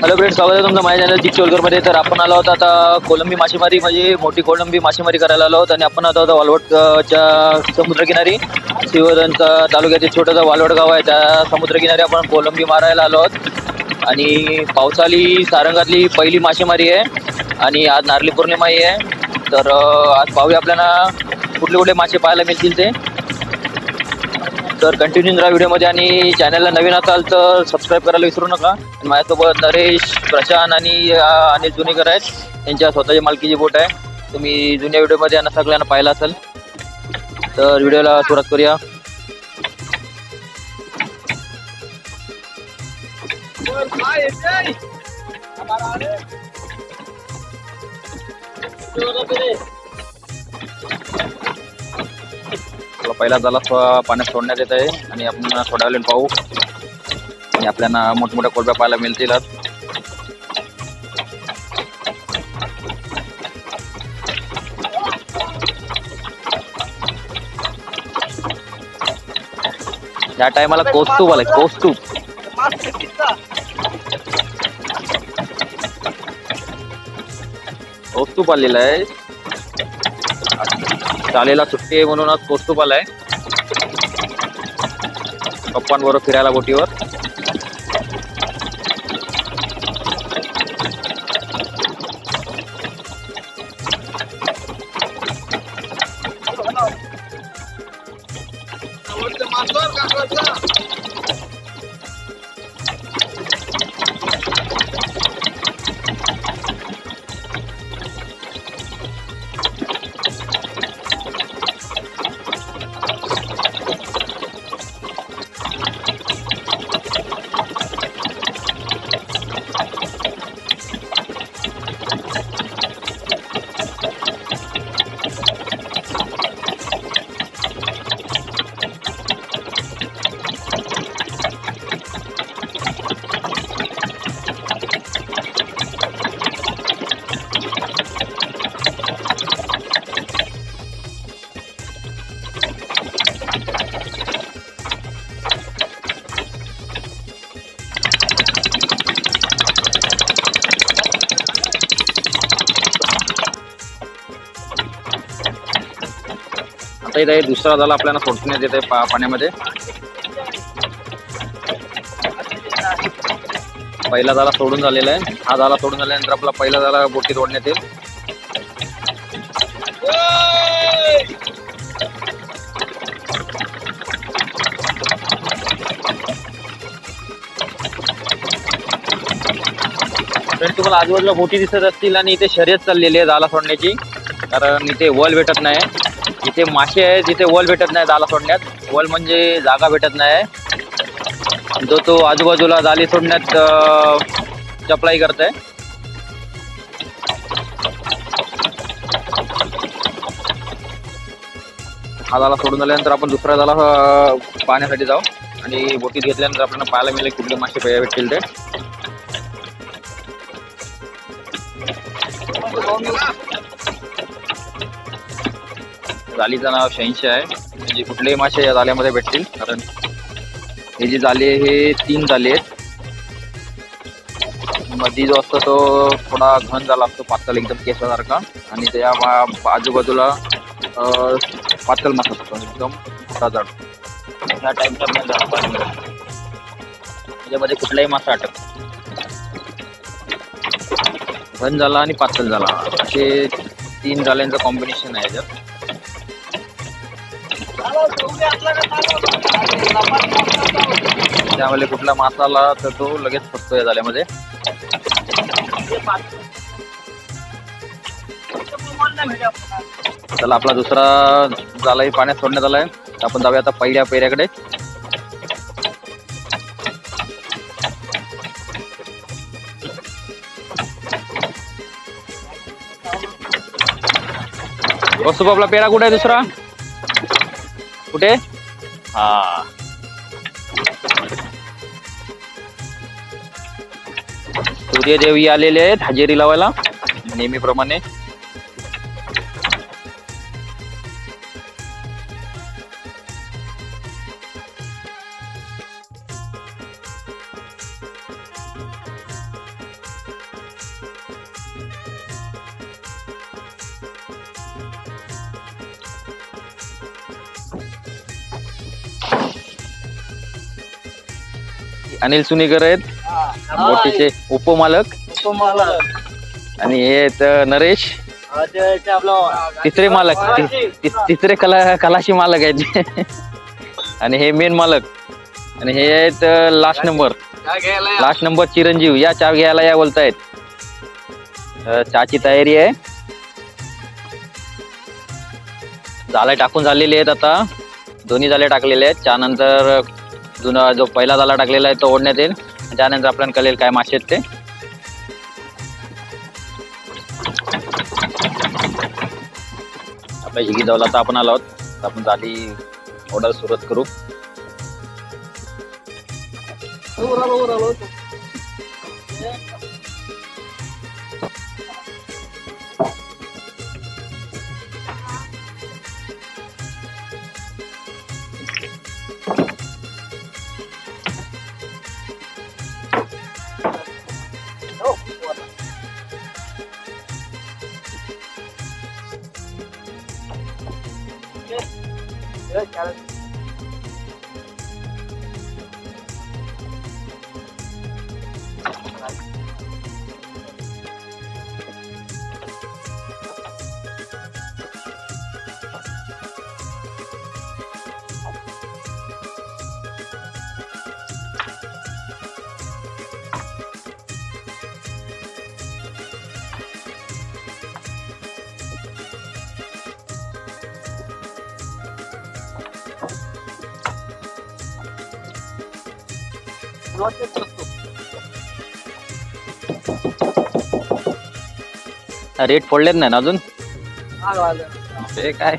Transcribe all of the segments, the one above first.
Hello friends, स्वागत आहे तुमचं माझ्या चॅनल चिचोलकरमध्ये. तर आपण आलो आहोत आता कोलंबी मासेमारी म्हणजे मोठी कोलंबी मासेमारी करायला आलो आहोत आणि आपण आता वालवडच्या समुद्रकिनारी श्रीवर्धनचा तालुक्यातील छोटंसं वालवड गाव आहे, त्या समुद्रकिनारी आपण कोलंबी मारायला आलो आहोत. आणि पावसाळी सारंगातली पहिली मासेमारी आहे आणि आज नारळी पौर्णिमाही आहे. तर आज पाहूया आपल्याला कुठले कुठले मासे पाहायला मिळतील ते. तर कंटिन्यू राहा व्हिडिओमध्ये आणि चॅनलला नवीन असाल तर सबस्क्राईब करायला विसरू नका. माझ्यासोबत नरेश, प्रशांत आणि अनिल जुनेकर आहेत. त्यांच्या स्वतःची मालकीची बोट आहे. तुम्ही जुन्या व्हिडिओमध्ये यांना सगळ्यांना पाहिलं असेल. तर व्हिडिओला सुरुवात करूया. पहिला झाला पाण्यात सोडण्यात येत आहे आणि आपण थोड्या वेळेने पाहू आणि आपल्याला मोठमोठ्या कोलंब्या पाहायला मिळतील. या टायमाला कौस्तुभ आलाय, कौस्तुभ. कौस्तुभ आलेला आहे. चालेला सुट्टी आहे म्हणून आज कौस्तुभ आलाय पप्पांबरोबर फिरायला बोटीवर. आता इथे दुसरा झाला आपल्याला सोडण्यात येते पाण्यामध्ये. पहिला झाला सोडून झालेला आहे. हा झाला सोडून झाल्यानंतर आपला पहिला झाला बोटीत ओढण्यात येईल. तुम्हाला आजूबाजूला बोटी दिसत असतील आणि इथे शर्यत चाललेली आहे जाला सोडण्याची, कारण इथे वल भेटत नाही. इथे मासे आहेत, इथे वल भेटत नाही जाला सोडण्यात. वल म्हणजे जागा भेटत नाही, तो आजूबाजूला जाली सोडण्यात चपलाई करतोय. हा जाला सोडून झाल्यानंतर आपण दुसरा जाला पाहण्यासाठी जाऊ आणि बोटीत घेतल्यानंतर आपल्याला पाहायला मिळेल कुठले मासे भेटतील ते. जालीचं नाव 86 आहे. म्हणजे कुठलेही मासे या जाल्यामध्ये भेटतील, कारण हे जी जाली आहे हे 3 जाली आहेत. मध्ये जो असतो तो थोडा घन झाला असतो, पातळ एकदम केसासारखा, आणि त्या आजूबाजूला पातळ मासा असतो एकदम मोठा जाड. ह्या टाईपचा त्याच्यामध्ये कुठलाही मासा अटक. घन झाला आणि पातळ झाला असे 3 जाल्यांचं कॉम्बिनेशन आहे याच्यात. त्यामुळे कुठला मासाला तर तो लगेच फसतो या जाल्यामध्ये. चला, आपला दुसरा जालाही पाण्यात सोडण्यात आलाय. आपण जाऊया आता पहिल्या पेऱ्याकडे. वस्तू आपला पेरा कुठे आहे? दुसरा कुठे? हा, सूर्यदेवी आलेले आहेत हजेरी लावायला नेहमीप्रमाणे. अनिल सुनीकर आहेत बोटीचे उपमालक. आणि हे आहेत नरेश तिसरे मालक, तिसरे खलाशी मालक आहेत. आणि हे मेन मालक. आणि हे आहेत लास्ट नंबर चिरंजीव. या चहा घ्यायला या बोलतायत. चहाची तयारी आहे. जाळे टाकून झालेले आहेत आता. दोन्ही जाळे टाकलेले आहेत. त्यानंतर जुना जो पहिला जाळा टाकलेला आहे तो ओढण्यात येईल. त्यानंतर आपल्याला कळेल काय मासे आहेत ते. आपल्या हिगी जावला तर आपण आलो आहोत. आपण जाळी ऑर्डर सुरुवात करू. रेट फोडलेत नाही ना अजून. ते काय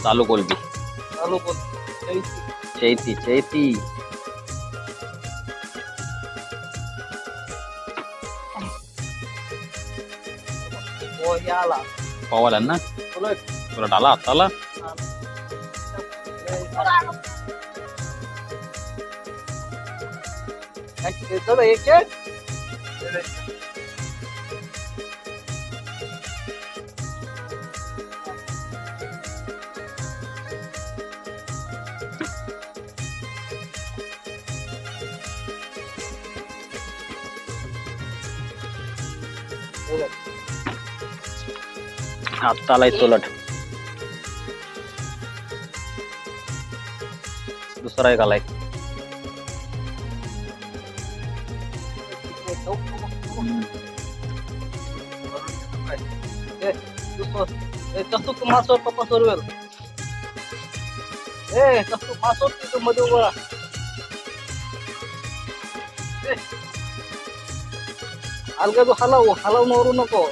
चालू कोलबी. चैती पवाला ना तुला डाला हाताला. हाताला सोलट. दुसरा एक आलाय. अलगा तू हलाव मारू नको.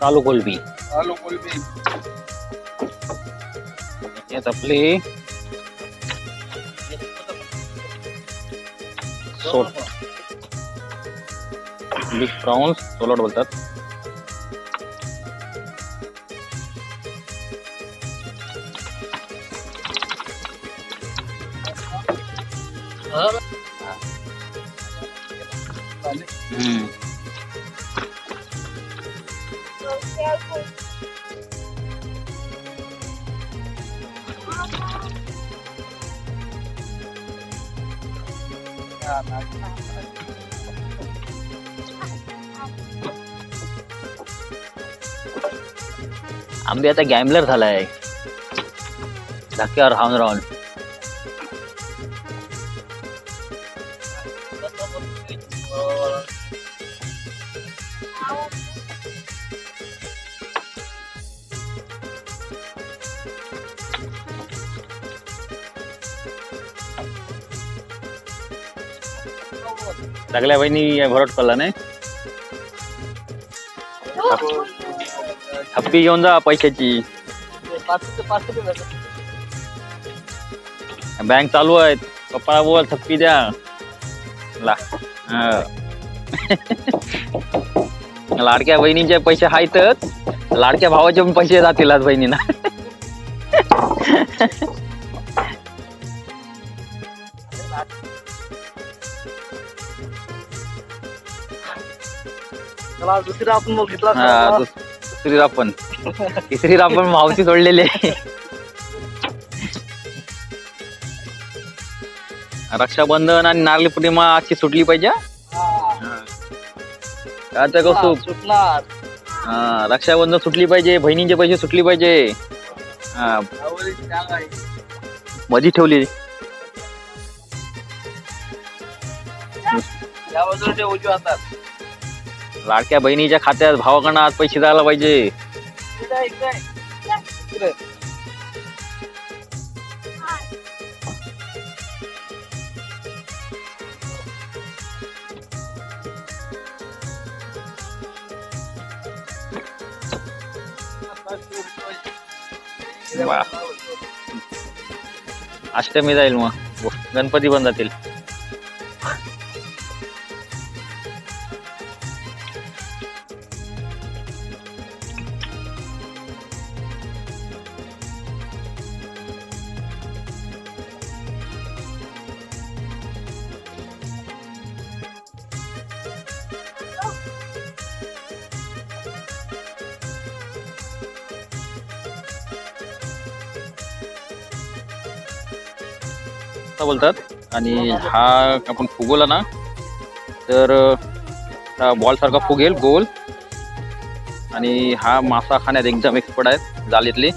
चालू कोलबी. आपली बिग प्रॉन्स सोलट बोलतात. आंबे आता गॅमलर झालाय धक्क्यावर राहून राहून. सगळ्या बहिणी भरट पडला नाही. हप्पी घेऊन जा पैशाची. बँक चालू आहेत पप्पा बोल थप्पी द्या ला लाडक्या बहिणीचे पैसे आहेतच, लाडक्या भावाचे पण पैसे जातील आज बहिणींना. चला दुसरा आपण मग घेतला हा, दुसरी आपण तिसरी आपण मावशी सोडलेली आहे. रक्षाबंधन आणि नारळी पौर्णिमा आजची सुटली पाहिजे. काय तर कौतुक. सुटणार. हा, रक्षाबंधन सुटली पाहिजे, बहिणींचे पैसे सुटली पाहिजे. हा, मधी ठेवली या बाजूला ते उजव्या हातात. लाडक्या बहिणीच्या खात्यात भावाकडनं आज पैसे द्यायला पाहिजे. इकडे, इकडे. इकडे. वा. अष्टमी जाईल मग, गणपती पण जातील. बोलतात. आणि हा आपण फुगवला ना तर बॉल सारखा फुगेल गोल. आणि हा मासा खाण्यात एकदम एक्सपर्ट आहे जालीतली.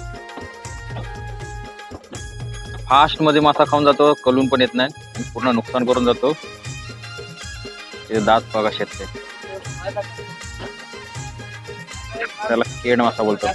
फास्ट मध्ये मासा खाऊन जातो, कलून पण येत नाही, पूर्ण नुकसान करून जातो. ते दात बघा शेतते, त्याला केड मासा बोलतात.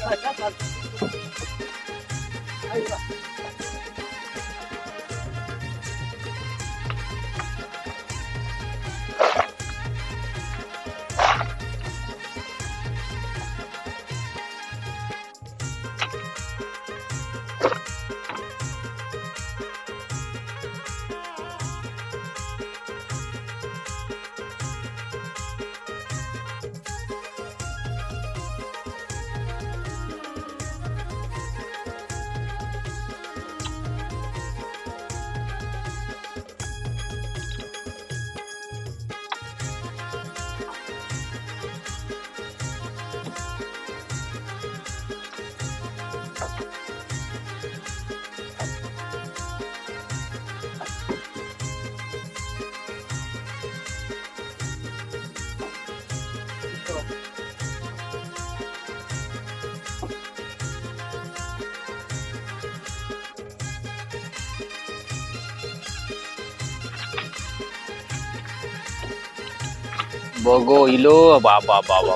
बघो इलो बाबा बाबा.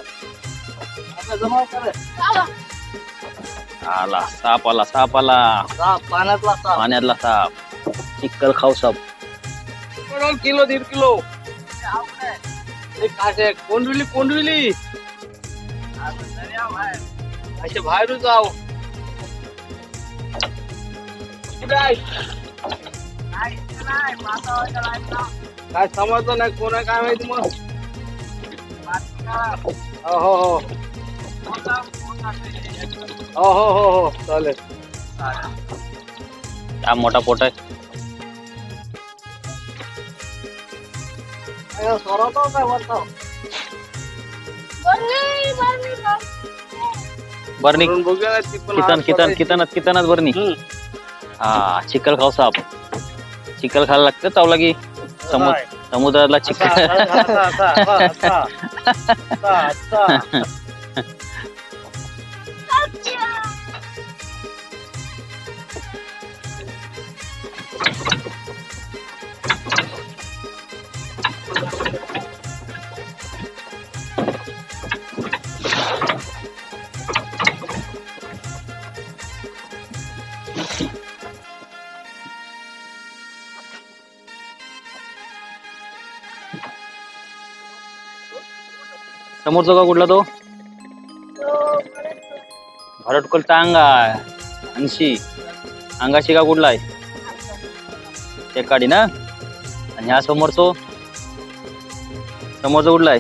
जमा करे. आला साप, आला साप, आला साप, पाण्यातला साप. पाण्यातला साप. चिक्कल खाऊ साप. Kilo 1.5 kilo. काटे कोंडविली कोंडविली. असे बाहेरून जाऊ. काय समजलं नाही, कोण आहे काय माहिती मग. हो हो हो हो हो हो हो चालेल. हा मोठा पोट आहे. सोडवतो काय वरतो. बरणी बघूया कितन कितन कितनच कितनच बरणी. हा चिक्कल खाऊ साप. चिक्कल खायला लागतं चावला की. समुद्रातला चिक्कल. समोरचा का कुठला तो भरटकोलचा अंगा अंशी अंगाशी का कुठला आहे. एक काडी ना. आणि ह्या समोरचो उडलाय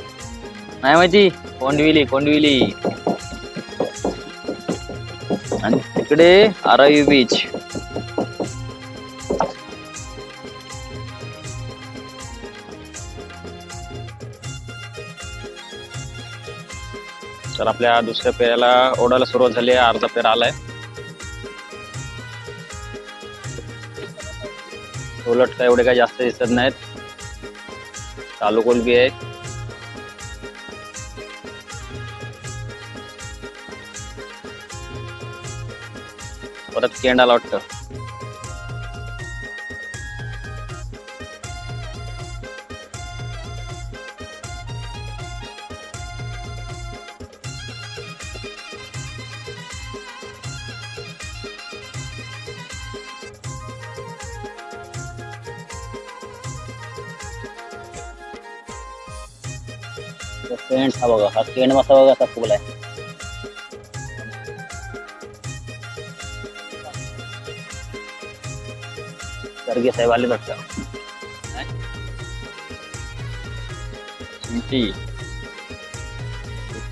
नाही माहिती. कोंडविली. आणि तिकडे आरावी बीच. तर आपल्या दुसऱ्या पेऱ्याला ओढायला सुरुवात झाली आहे. अर्धा पेरा आलाय. उलट काय एवढे काय जास्त दिसत नाहीत. चालू कोलबी आहे. परत केंडाला वाटतं. केंड हा बघा. हा केंड मासा बघा असा फुगलाय. सर्गे साहेब आले वाटतं.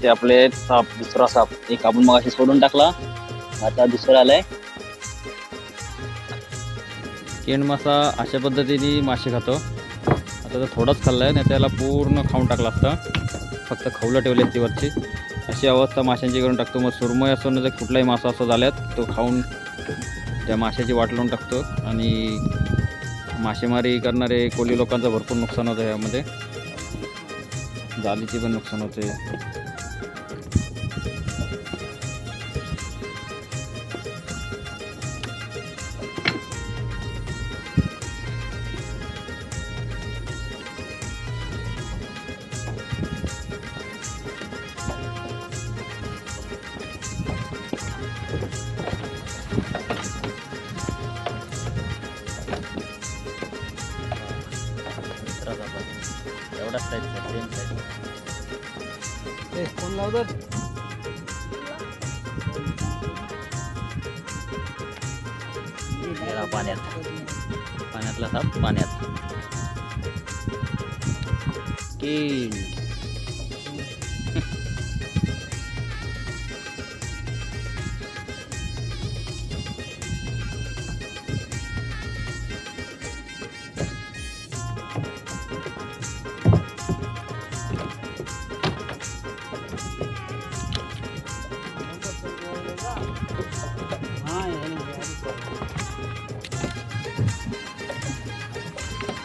ते आपले साप. दुसरा साप एक आपण मगाशी सोडून टाकला. आता दुसरा आलाय. केंड मासा अशा पद्धतीने मासे खातो. आता तर थोडाच खाल्लाय नाही त्याला पूर्ण खाऊन टाकला असता. फक्त खवलं ठेवले ती वरची. अशी अवस्था माशांची करून टाकतो. मग सुरमई असो ना तर कुठलाही मासा असं झाल्यात तो खाऊन त्या माशाची वाट लावून टाकतो. आणि मासेमारी करणारे कोळी लोकांचं भरपूर नुकसान होतं यामध्ये. जालीची पण नुकसान होते. एवढाच साईज सेम साईज. फोन लावतात. पाण्यातला साप पाण्यात. केंड.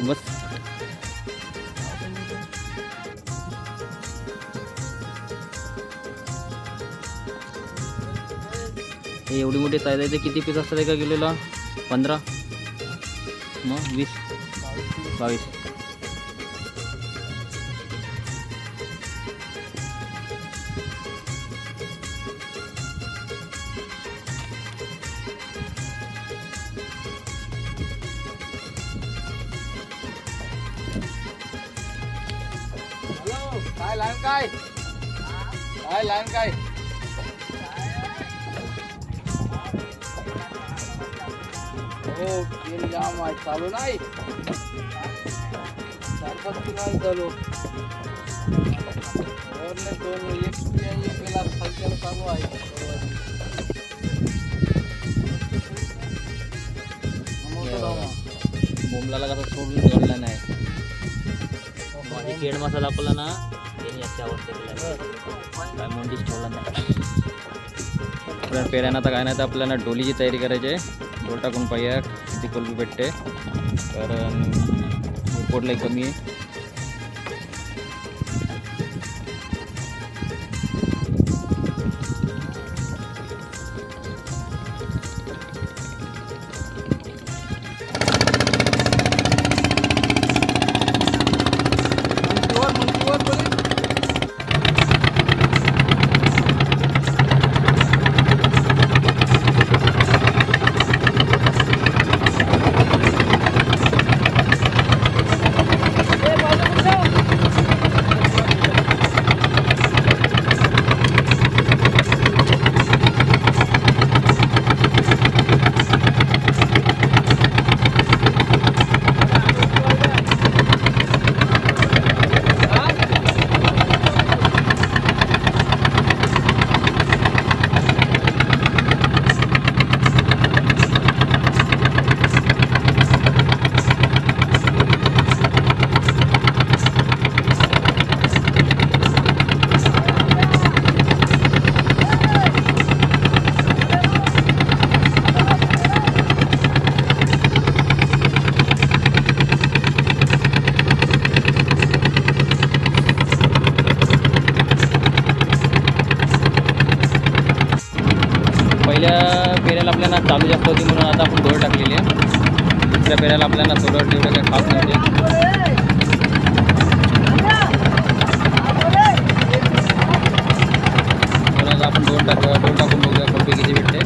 बस हे एवढी मोठी साईज आहे. ते किती पीस असतात एका किलोला? 15 मग 20 22. काय लाईन काय? काय लाईन काय? हो तेल जाम आहे. चालू नाही. 4-5 नाही चालू. वरने 2 एक केला खालच्याला चालू आहे. बोंबलाला कसं सोडून ठेवला नाही. माझी केड मासा दाखवला ना त्यांनी अशी अवस्था केली. काय मोंडीच ठेवला नाही. आपल्या पेऱ्यानं आता काय नाही तर आपल्याला डोलीची तयारी करायची आहे. डोल टाकून पाहिजे किती कोलबी भेटते. कारण पोटलाही कमी आहे. चालू जास्त होती म्हणून आता आपण दोड टाकलेली आहे. दुसऱ्या पेऱ्याला आपल्याला थोडं तेवढं काही खास नव्हते. आपण दोन टाकून बघूया कोणती किती भेटते.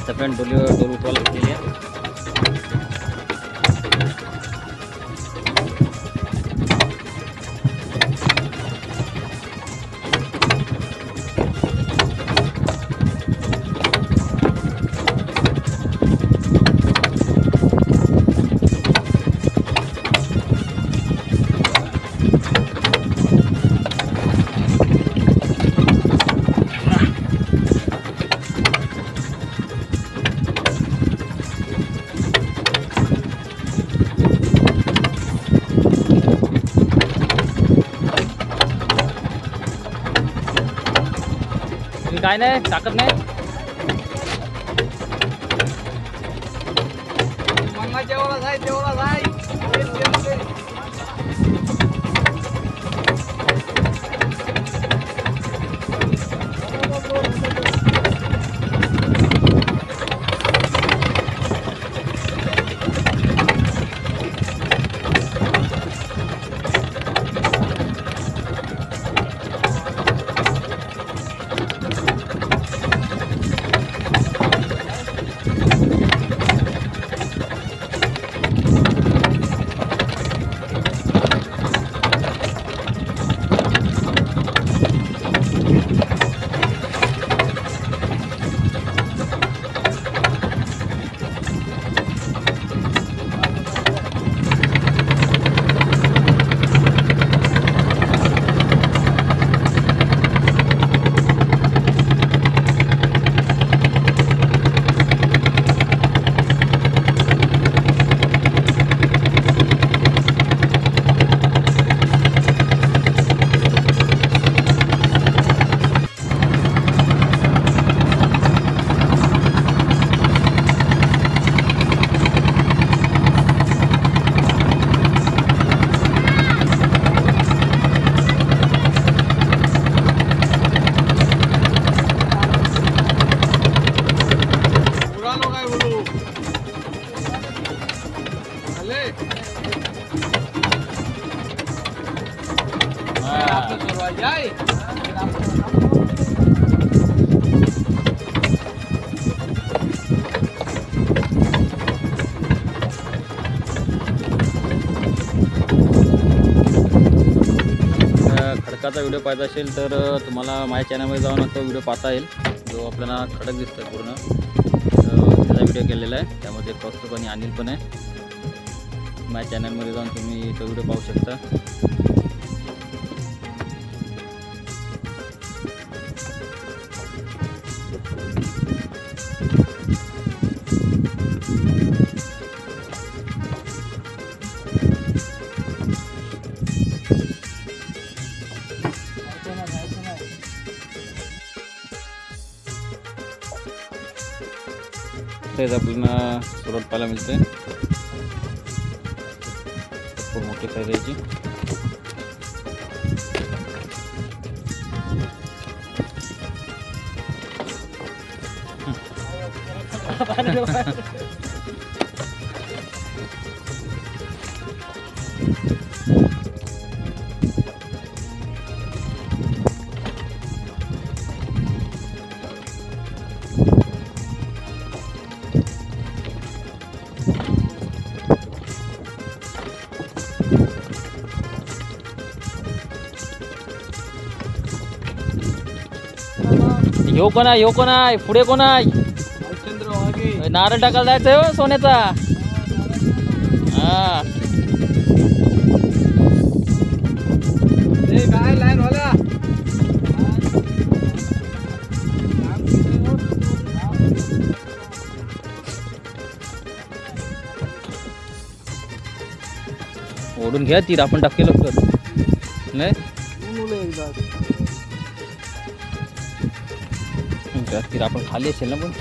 सगळ्यांनी डोल उठवायला घेतलेली आहे. काय नाही ताकद नाही. मंगा जेवढा जाय तेवढा जाय. खडकाचा व्हिडिओ पाहायचा असेल तर तुम्हाला माझ्या चॅनलमध्ये जाऊन तो व्हिडिओ पाहता येईल. जो आपल्याला खडक दिसतोय पूर्ण त्याचा व्हिडिओ केलेला आहे. त्यामध्ये कौस्तुभ आणि अनिल पण आहे. माझ्या चॅनलमध्ये जाऊन तुम्ही तो व्हिडिओ पाहू शकता. साईज आपल्याला सुरुवात पाहायला मिळते. खूप मोठी साईज याची. ह्यो कोण आहे, ह्यो कोण आहे, पुढे कोण आहे? हरिश्चंद्र वाघे. नारळ टाकायला जायचंय हो सोन्याचा. हा ए, काय लाईन वाला. ओढून घ्या तीर आपण टाके लवकर. नाही तीर आपण खाली असेल ना पण.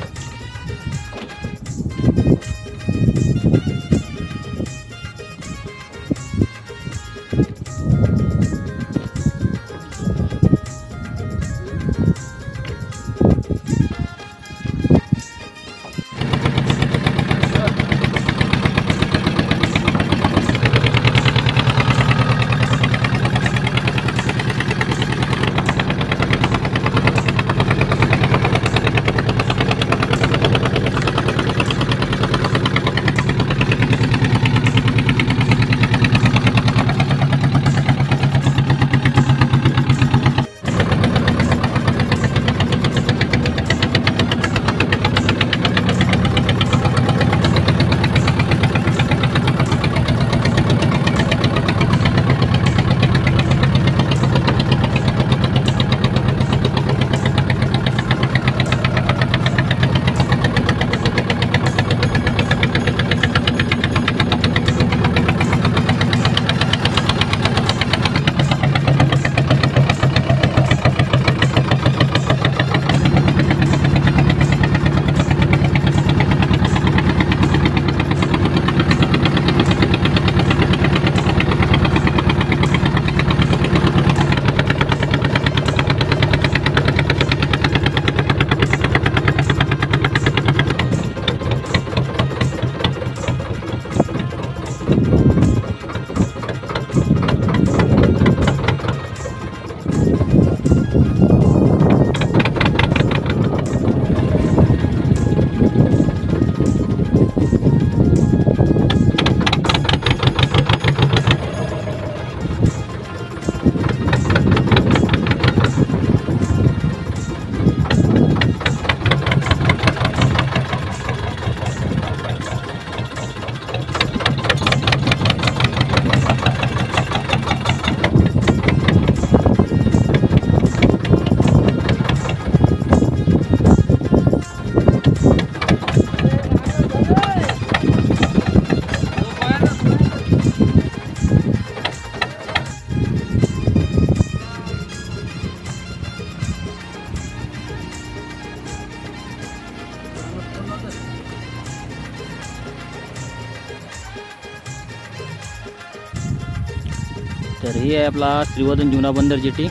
तर हे आहे आपला श्रीवर्धन जुना बंदर जेटी.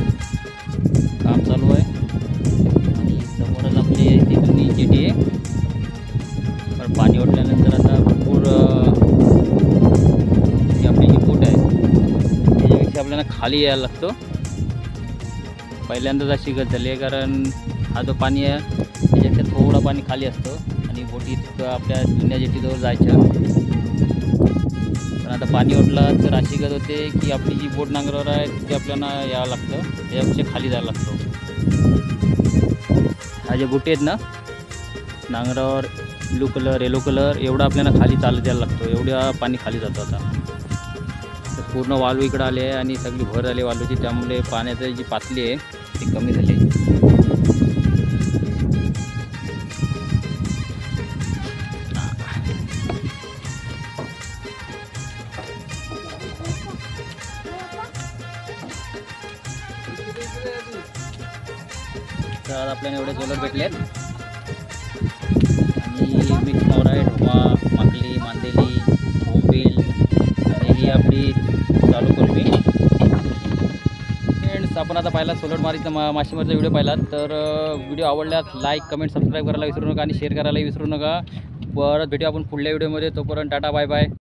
काम चालू आहे आणि समोरच आपली ती जुनी जेटी आहे. पण पाणी ओढल्यानंतर आता भरपूर जी आपली जी बोट आहे त्याच्यापेक्षा आपल्याला खाली यायला लागतं. पहिल्यांदाच अशी गत झाली आहे कारण हा जो पाणी आहे त्याच्यापेक्षा थोडं पाणी खाली असतं आणि बोटीत आपल्या जुन्या जेटीजवळ जायच्या. पण आता पाणी ओढलं तर अशी गत होते की आपली जी बोट नांगरावर आहे तिथे आपल्याला यावं लागतं, त्याच्यापेक्षा खाली जायला लागतो. हा जे बोटी आहेत ना नांगरावर ब्लू कलर येलो कलर एवढा आपल्याला खाली चालत यायला लागतो, एवढ्या पाणी खाली जातं. आता तर पूर्ण वाळू इकडं आले आहे आणि सगळी भर आली वाळूची, त्यामुळे पाण्याची जी पातळी आहे ती कमी झाली. तर आज आपल्याला एवढे सोलर भेटलेत आणि मिक्स नवरा आहे, ढोमा, माकली, मांदेली, बोंबील आणि ही आपली चालू कोलंबी. फ्रेंड्स आपण आता पाहिला सोलर मारीचा मासेमारीचा व्हिडिओ पाहिला. तर व्हिडिओ आवडल्यास लाईक कमेंट सबस्क्राईब करायला विसरू नका आणि शेअर करायला विसरू नका. परत भेटू आपण पुढल्या व्हिडिओमध्ये. तोपर्यंत टाटा बाय बाय.